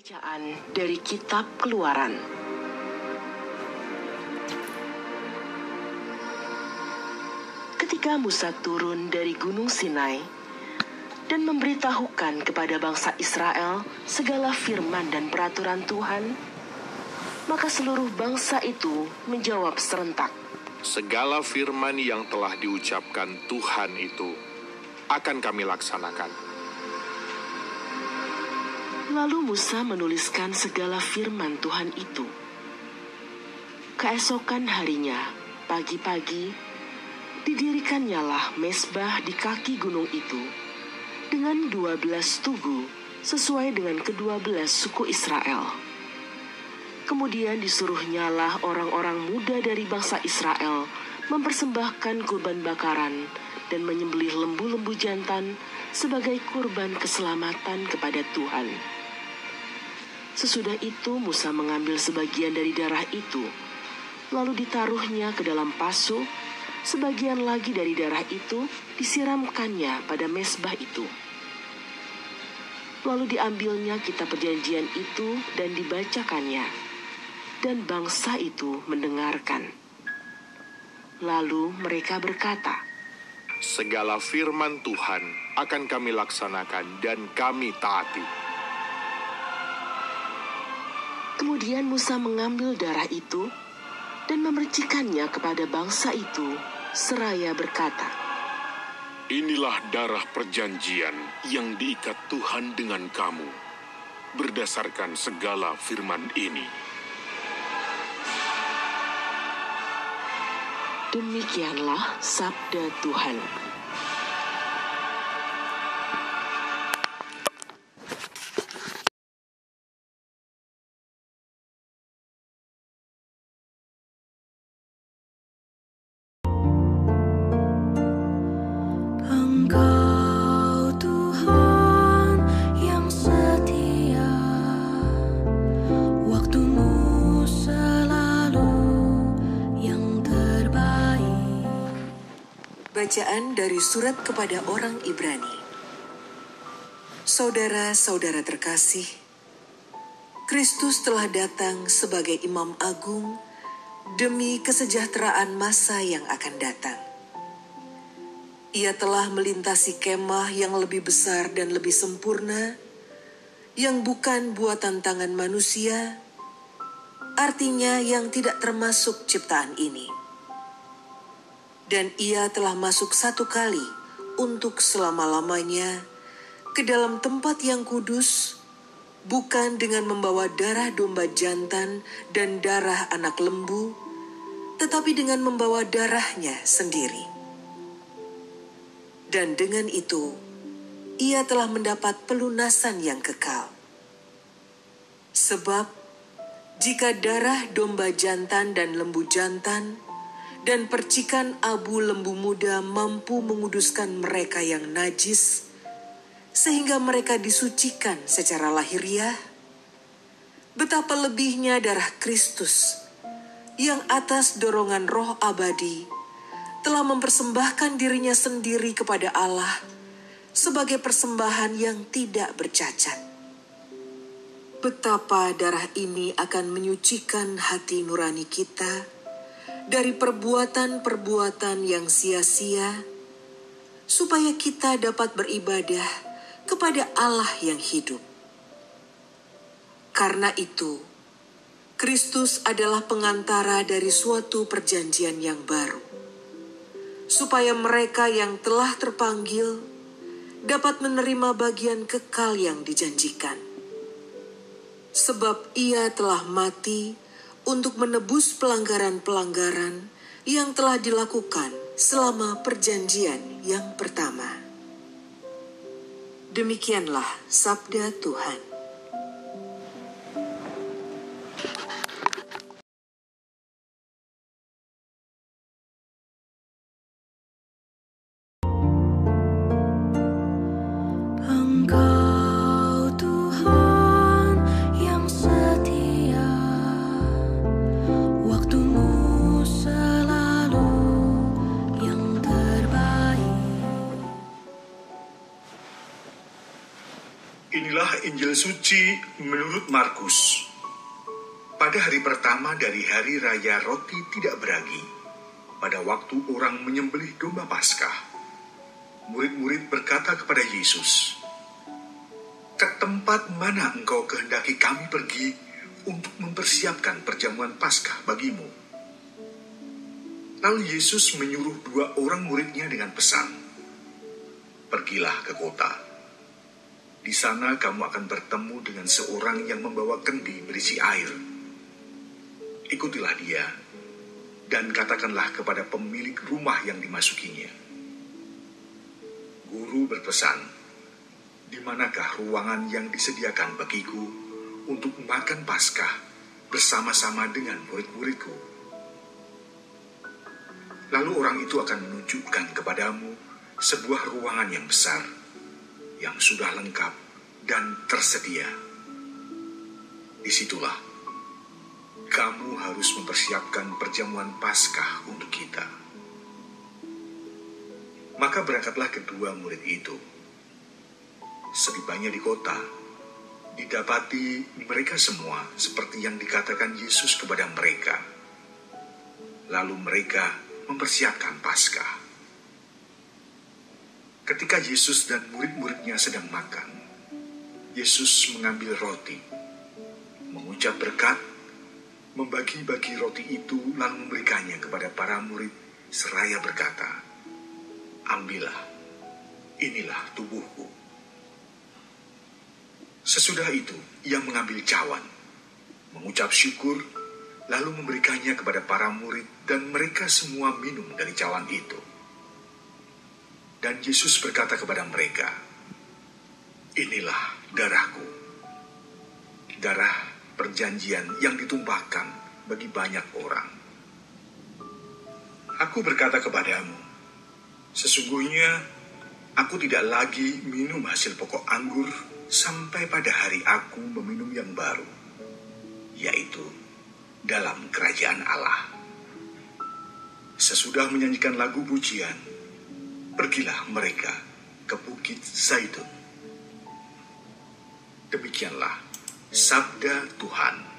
Bacaan dari Kitab Keluaran. Ketika Musa turun dari Gunung Sinai dan memberitahukan kepada bangsa Israel segala firman dan peraturan Tuhan, maka seluruh bangsa itu menjawab serentak, "Segala firman yang telah diucapkan Tuhan itu akan kami laksanakan." Lalu Musa menuliskan segala firman Tuhan itu. Keesokan harinya, pagi-pagi, didirikannya mezbah di kaki gunung itu dengan 12 tugu sesuai dengan ke-12 suku Israel. Kemudian disuruhnyalah orang-orang muda dari bangsa Israel mempersembahkan kurban bakaran dan menyembelih lembu-lembu jantan sebagai kurban keselamatan kepada Tuhan. Sesudah itu Musa mengambil sebagian dari darah itu, lalu ditaruhnya ke dalam pasu, sebagian lagi dari darah itu disiramkannya pada mezbah itu. Lalu diambilnya kitab perjanjian itu dan dibacakannya, dan bangsa itu mendengarkan. Lalu mereka berkata, "Segala firman Tuhan akan kami laksanakan dan kami taati." Kemudian Musa mengambil darah itu dan memercikannya kepada bangsa itu, seraya berkata, "Inilah darah perjanjian yang diikat Tuhan dengan kamu, berdasarkan segala firman ini." Demikianlah sabda Tuhan. Bacaan dari surat kepada orang Ibrani. Saudara-saudara terkasih, Kristus telah datang sebagai Imam Agung demi kesejahteraan masa yang akan datang. Ia telah melintasi kemah yang lebih besar dan lebih sempurna, yang bukan buatan tangan manusia, artinya yang tidak termasuk ciptaan ini. Dan ia telah masuk satu kali untuk selama-lamanya ke dalam tempat yang kudus, bukan dengan membawa darah domba jantan dan darah anak lembu, tetapi dengan membawa darahnya sendiri. Dan dengan itu, ia telah mendapat pelunasan yang kekal. Sebab, jika darah domba jantan dan lembu jantan dan percikan abu lembu muda mampu menguduskan mereka yang najis, sehingga mereka disucikan secara lahiriah, betapa lebihnya darah Kristus, yang atas dorongan roh abadi, telah mempersembahkan dirinya sendiri kepada Allah, sebagai persembahan yang tidak bercacat. Betapa darah ini akan menyucikan hati nurani kita, dari perbuatan-perbuatan yang sia-sia, supaya kita dapat beribadah kepada Allah yang hidup. Karena itu, Kristus adalah pengantara dari suatu perjanjian yang baru, supaya mereka yang telah terpanggil dapat menerima bagian kekal yang dijanjikan. Sebab ia telah mati untuk menebus pelanggaran-pelanggaran yang telah dilakukan selama perjanjian yang pertama. Demikianlah sabda Tuhan. Inilah Injil suci menurut Markus. Pada hari pertama dari hari raya roti tidak beragi, pada waktu orang menyembelih domba Paskah, murid-murid berkata kepada Yesus, "Ke tempat mana engkau kehendaki kami pergi untuk mempersiapkan perjamuan Paskah bagimu?" Lalu Yesus menyuruh 2 orang muridnya dengan pesan, "Pergilah ke kota. Di sana kamu akan bertemu dengan seorang yang membawa kendi berisi air. Ikutilah dia, dan katakanlah kepada pemilik rumah yang dimasukinya, 'Guru berpesan, di manakah ruangan yang disediakan bagiku untuk makan Paskah bersama-sama dengan murid-muridku?' Lalu orang itu akan menunjukkan kepadamu sebuah ruangan yang besar, yang sudah lengkap dan tersedia. Disitulah kamu harus mempersiapkan perjamuan Paskah untuk kita." Maka berangkatlah kedua murid itu. Setibanya di kota, didapati mereka semua seperti yang dikatakan Yesus kepada mereka. Lalu mereka mempersiapkan Paskah. Ketika Yesus dan murid-muridnya sedang makan, Yesus mengambil roti, mengucap berkat, membagi-bagi roti itu lalu memberikannya kepada para murid seraya berkata, "Ambillah, inilah tubuhku." Sesudah itu, ia mengambil cawan, mengucap syukur, lalu memberikannya kepada para murid dan mereka semua minum dari cawan itu. Dan Yesus berkata kepada mereka, "Inilah darahku, darah perjanjian yang ditumpahkan bagi banyak orang. Aku berkata kepadamu, sesungguhnya aku tidak lagi minum hasil pokok anggur sampai pada hari aku meminum yang baru, yaitu dalam kerajaan Allah." Sesudah menyanyikan lagu pujian, pergilah mereka ke Bukit Zaitun. Demikianlah sabda Tuhan.